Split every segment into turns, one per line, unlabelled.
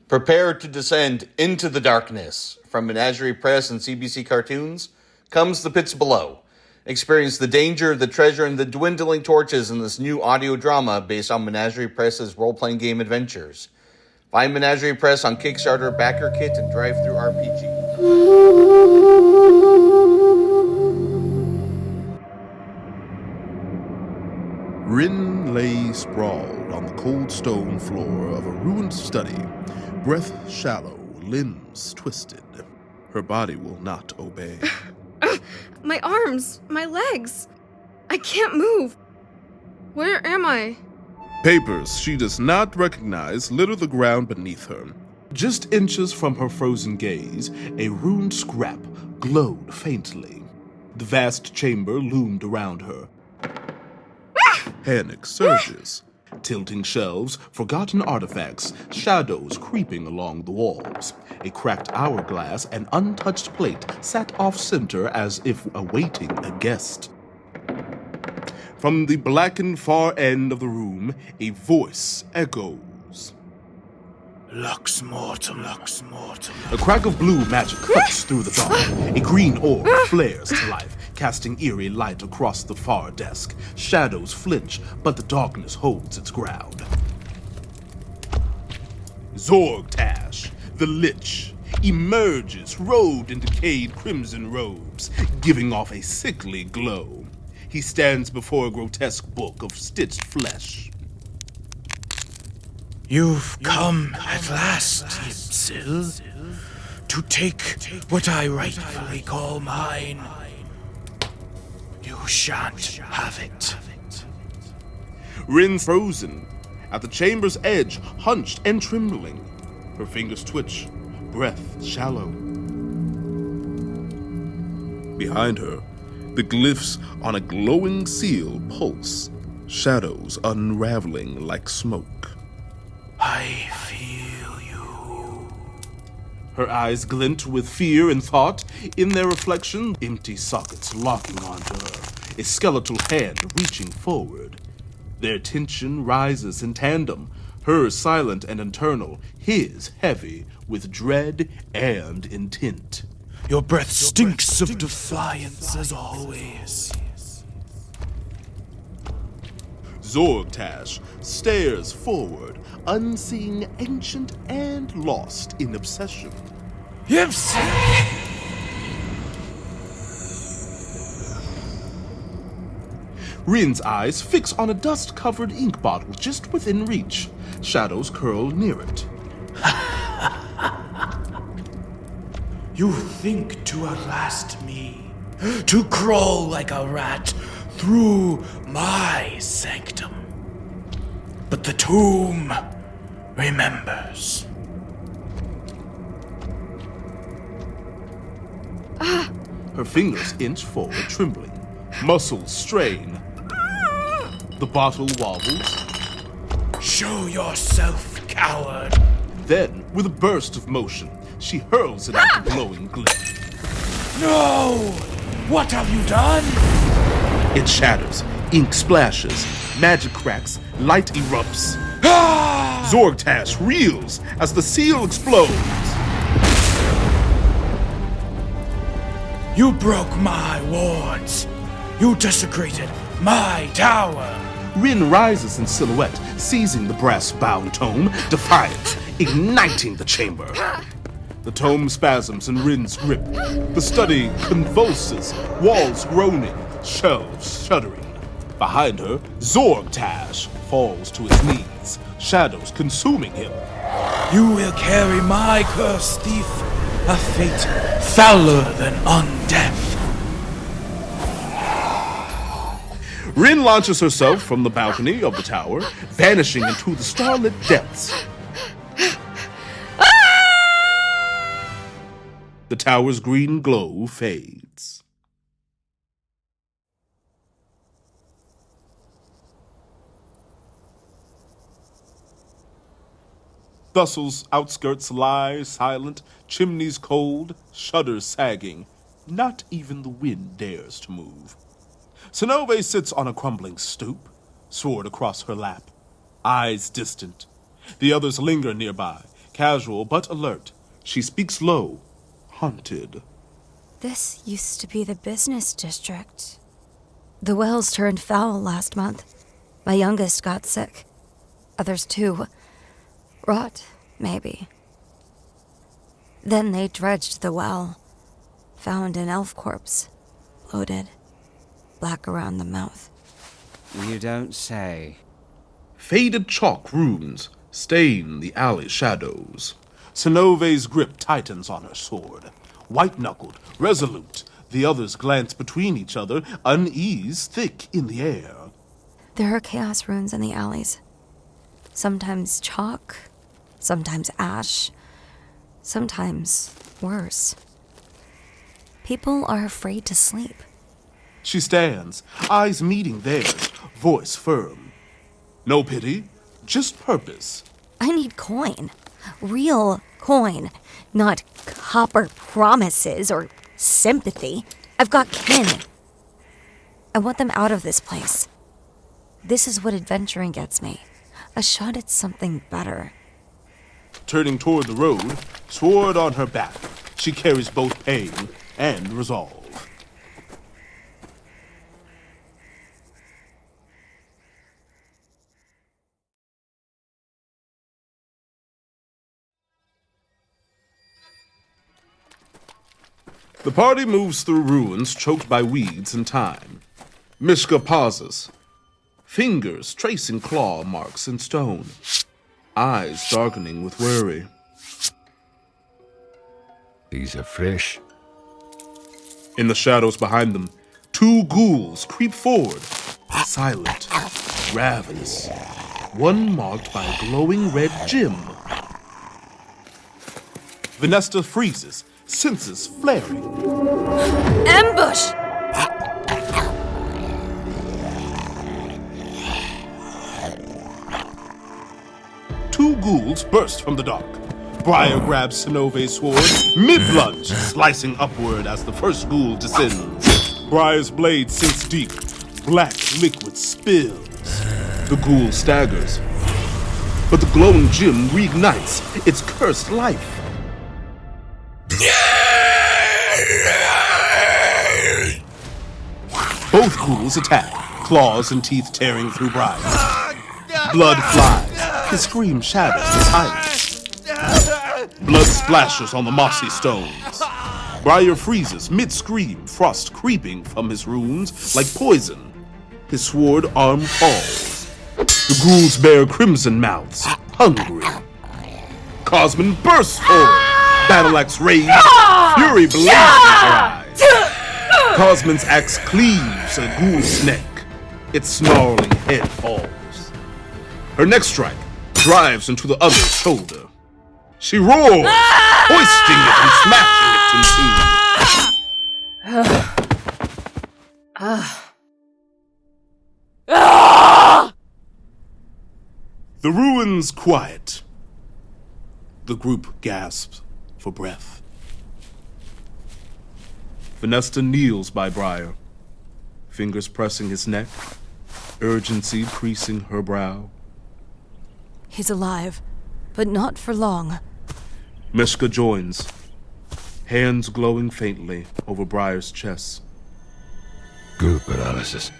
Prepare to descend into the darkness. From Menagerie Press and CBC Cartoons comes The Pits Below. Experience the danger, the treasure, and the dwindling torches in this new audio drama based on Menagerie Press's role-playing game adventures. Find Menagerie Press on Kickstarter, Backer Kit, and Drive-Thru RPG.
Wrinn lay sprawled on the cold stone floor of a ruined study, breath shallow, limbs twisted. Her body will not obey.
My arms, my legs. I can't move. Where am I?
Papers she does not recognize litter the ground beneath her. Just inches from her frozen gaze, a ruined scrap glowed faintly. The vast chamber loomed around her. Panic surges. Tilting shelves, forgotten artifacts, shadows creeping along the walls. A cracked hourglass and untouched plate sat off-center as if awaiting a guest. From the blackened far end of the room, a voice echoes.
Lux mortem, lux mortem.
A crack of blue magic cuts through the dark. A green orb flares to life, casting eerie light across the far desk. Shadows flinch, but the darkness holds its ground. Zorgtash, the Lich, emerges robed in decayed crimson robes, giving off a sickly glow. He stands before a grotesque book of stitched flesh.
You've come at last, Ypsil, to take what I rightfully call mine. You shan't have it.
Wrinn frozen, at the chamber's edge, hunched and trembling. Her fingers twitch, breath shallow. Behind her, the glyphs on a glowing seal pulse, shadows unraveling like smoke.
I feel you.
Her eyes glint with fear and thought. In their reflection, empty sockets locking onto her, a skeletal hand reaching forward. Their tension rises in tandem, hers silent and internal, his heavy with dread and intent.
Your breath stinks of defiance as always.
Zorgtash stares forward, unseeing, ancient, and lost in obsession.
Yes!
Wrinn's eyes fix on a dust-covered ink bottle just within reach. Shadows curl near it.
You think to outlast me, to crawl like a rat through my sanctum. But the tomb remembers.
Her fingers inch forward, trembling. Muscles strain. The bottle wobbles.
Show yourself, coward.
Then, with a burst of motion, she hurls it at the glowing glyph.
No! What have you done?
It shatters, ink splashes, magic cracks, light erupts. Zorgtash reels as the seal explodes.
You broke my wards. You desecrated my tower.
Wrinn rises in silhouette, seizing the brass-bound tome, defiance, igniting the chamber. The tome spasms in Wrinn's grip. The study convulses, walls groaning, shelves shuddering. Behind her, Zorgtash falls to his knees, shadows consuming him.
You will carry my curse, thief, a fate fouler than undeath.
Wrinn launches herself from the balcony of the tower, vanishing into the starlit depths. The tower's green glow fades. Thustle's outskirts lie silent, chimneys cold, shutters sagging. Not even the wind dares to move. Sonove sits on a crumbling stoop, sword across her lap, eyes distant. The others linger nearby, Casual but alert, she speaks low, haunted.
This used to be the business district. The wells turned foul last month. My youngest got sick. Others too. Rot, maybe. Then they dredged the well. Found an elf corpse. Loaded. Black around the mouth.
You don't say.
Faded chalk runes stain the alley shadows. Sinove's grip tightens on her sword. White-knuckled, resolute, the others glance between each other, unease thick in the air.
There are chaos runes in the alleys. Sometimes chalk, sometimes ash, sometimes worse. People are afraid to sleep.
She stands, eyes meeting theirs, voice firm. No pity, just purpose.
I need coin. Real coin. Not copper promises or sympathy. I've got kin. I want them out of this place. This is what adventuring gets me. A shot at something better.
Turning toward the road, sword on her back, she carries both pain and resolve. The party moves through ruins choked by weeds and time. Mishka pauses, fingers tracing claw marks in stone, eyes darkening with worry.
These are fresh.
In the shadows behind them, two ghouls creep forward, silent, ravenous, one marked by a glowing red gem. Vanessa freezes, senses flaring.
Ambush!
Two ghouls burst from the dark. Briar grabs Sinove's sword, mid-lunge, slicing upward as the first ghoul descends. Briar's blade sinks deep. Black liquid spills. The ghoul staggers. But the glowing gem reignites its cursed life. Both ghouls attack, claws and teeth tearing through Briar. Blood flies, his scream shatters the silence. Blood splashes on the mossy stones. Briar freezes mid-scream, frost creeping from his runes like poison. His sword arm falls. The ghouls bear crimson mouths, hungry. Cosmin bursts forward, battle-axe raised, fury blazing in her eyes. Cosmin's axe cleaves a ghoul's neck. Its snarling head falls. Her next strike drives into the other's shoulder. She roars, hoisting it and smashing it in two. The ruins quiet. The group gasps for breath. Vanessa kneels by Briar, fingers pressing his neck, urgency creasing her brow.
He's alive, but not for long.
Mishka joins, hands glowing faintly over Briar's chest.
Good paralysis.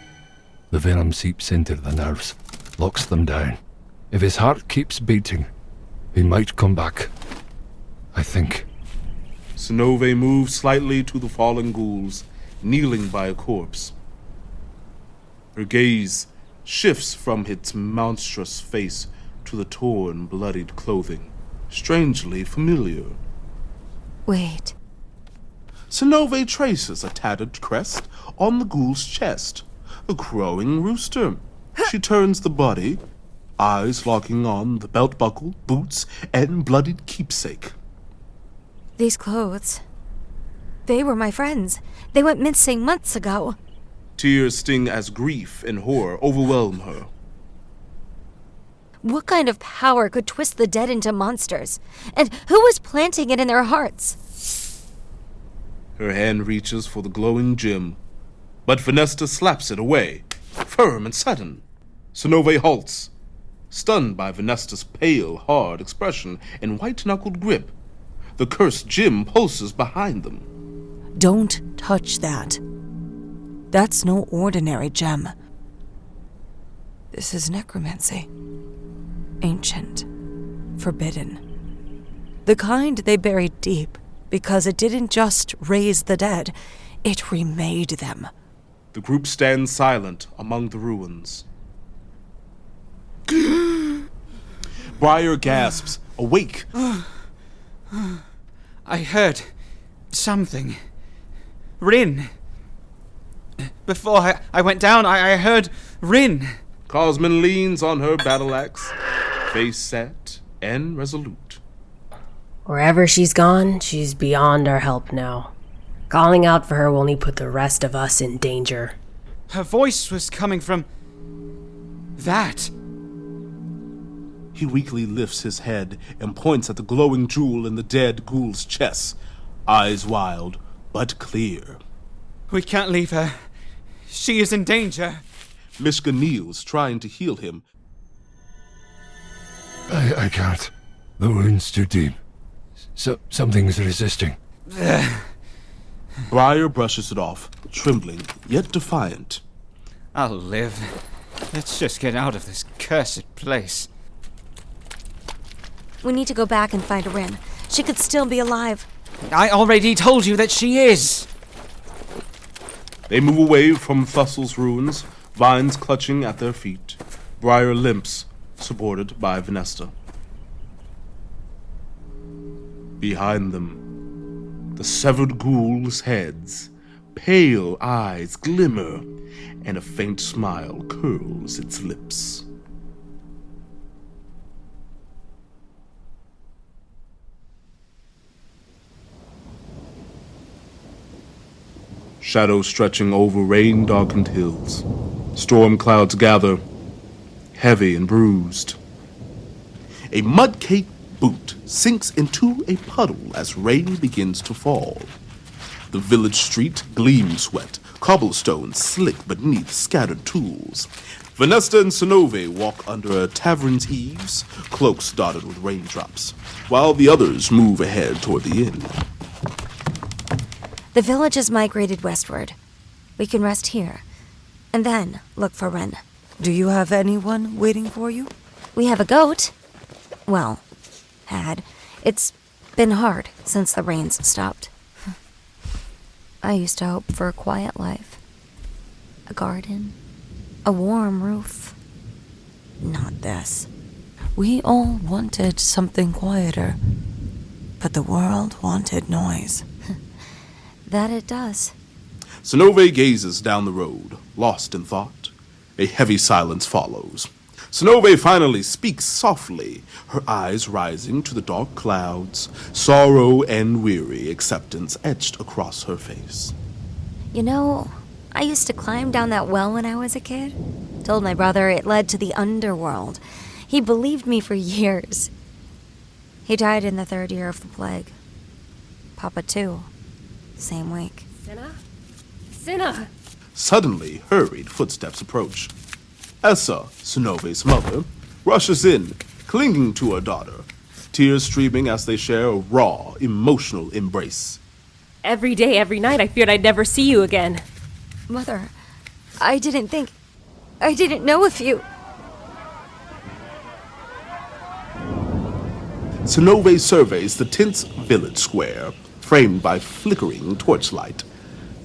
The venom seeps into the nerves, locks them down. If his heart keeps beating, he might come back. I think.
Sinove moves slightly to the fallen ghouls, kneeling by a corpse. Her gaze shifts from its monstrous face to the torn, bloodied clothing, strangely familiar.
Wait.
Sinove traces a tattered crest on the ghoul's chest, a crowing rooster. She turns the body, eyes locking on the belt buckle, boots, and bloodied keepsake.
These clothes. They were my friends. They went missing months ago.
Tears sting as grief and horror overwhelm her.
What kind of power could twist the dead into monsters? And who was planting it in their hearts?
Her hand reaches for the glowing gem, but Vanessa slaps it away, firm and sudden. Sinove halts, Stunned by Venesta's pale, hard expression and white-knuckled grip, the cursed gem pulses behind them.
Don't touch that. That's no ordinary gem. This is necromancy. Ancient. Forbidden. The kind they buried deep because it didn't just raise the dead, it remade them.
The group stands silent among the ruins. Briar gasps, awake.
I heard something. Wrinn. Before I went down, I heard Wrinn.
Cosmin leans on her battle axe, face set and resolute.
Wherever she's gone, she's beyond our help now. Calling out for her will only put the rest of us in danger.
Her voice was coming from that.
He weakly lifts his head and points at the glowing jewel in the dead ghoul's chest, eyes wild but clear.
We can't leave her. She is in danger.
Mishka kneels, trying to heal him.
I can't. The wound's too deep. Something's resisting.
Briar brushes it off, trembling yet defiant.
I'll live. Let's just get out of this cursed place.
We need to go back and find Wrinn. She could still be alive.
I already told you that she is.
They move away from Thussel's ruins, vines clutching at their feet. Briar limps, supported by Venesta. Behind them, the severed ghoul's heads, pale eyes glimmer, and a faint smile curls its lips. Shadows stretching over rain-darkened hills. Storm clouds gather, heavy and bruised. A mud-caked boot sinks into a puddle as rain begins to fall. The village street gleams wet, cobblestones slick beneath scattered tools. Venesta and Sinove walk under a tavern's eaves, cloaks dotted with raindrops, while the others move ahead toward the inn.
The village has migrated westward. We can rest here, and then look for Wrinn.
Do you have anyone waiting for you?
We have a goat. Well, had. It's been hard since the rains stopped. I used to hope for a quiet life. A garden. A warm roof. Not this.
We all wanted something quieter, but the world wanted noise.
That it does.
Sinove gazes down the road, lost in thought. A heavy silence follows. Sinove finally speaks softly, her eyes rising to the dark clouds, sorrow and weary acceptance etched across her face.
You know, I used to climb down that well when I was a kid. Told my brother it led to the underworld. He believed me for years. He died in the 3rd year of the plague. Papa, too. Same week.
Cinna!
Suddenly, hurried footsteps approach. Essa, Sinove's mother, rushes in, clinging to her daughter, tears streaming as they share a raw, emotional embrace.
Every day, every night, I feared I'd never see you again.
Mother, I didn't know if you...
Sinove surveys the tense village square, framed by flickering torchlight.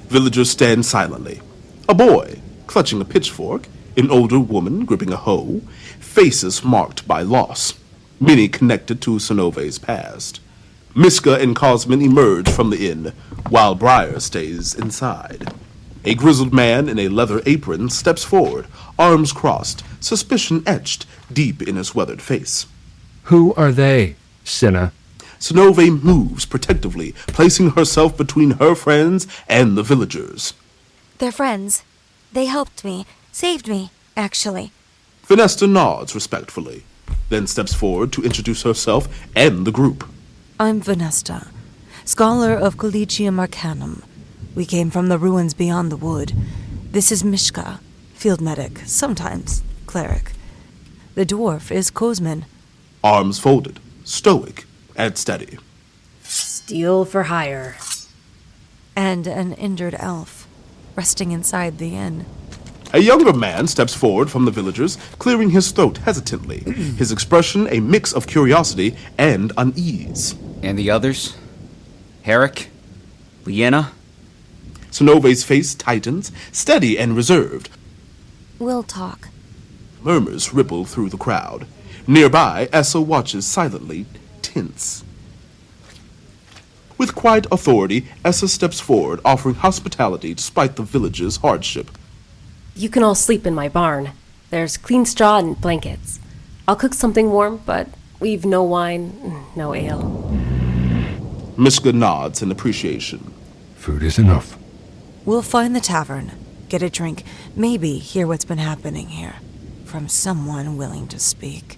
Villagers stand silently. A boy, clutching a pitchfork, an older woman gripping a hoe, faces marked by loss, many connected to Sinove's past. Mishka and Cosmin emerge from the inn, while Briar stays inside. A grizzled man in a leather apron steps forward, arms crossed, suspicion etched deep in his weathered face.
Who are they, Cinna?
Sinove moves protectively, placing herself between her friends and the villagers.
They're friends. They helped me. Saved me, actually.
Venesta nods respectfully, then steps forward to introduce herself and the group.
I'm Venesta, scholar of Collegium Arcanum. We came from the ruins beyond the wood. This is Mishka, field medic, sometimes cleric. The dwarf is Kozmin.
Arms folded, stoic, and steady.
Steel for hire.
And an injured elf, resting inside the inn.
A younger man steps forward from the villagers, clearing his throat hesitantly, his expression a mix of curiosity and unease.
And the others? Herrick? Liena?
Sonove's face tightens, steady and reserved.
We'll talk.
Murmurs ripple through the crowd. Nearby, Essa watches silently, tense. With quiet authority, Essa steps forward, offering hospitality despite the village's hardship.
You can all sleep in my barn. There's clean straw and blankets. I'll cook something warm, but we've no wine, no ale.
Mishka nods in appreciation.
Food is enough.
We'll find the tavern, get a drink, maybe hear what's been happening here. From someone willing to speak.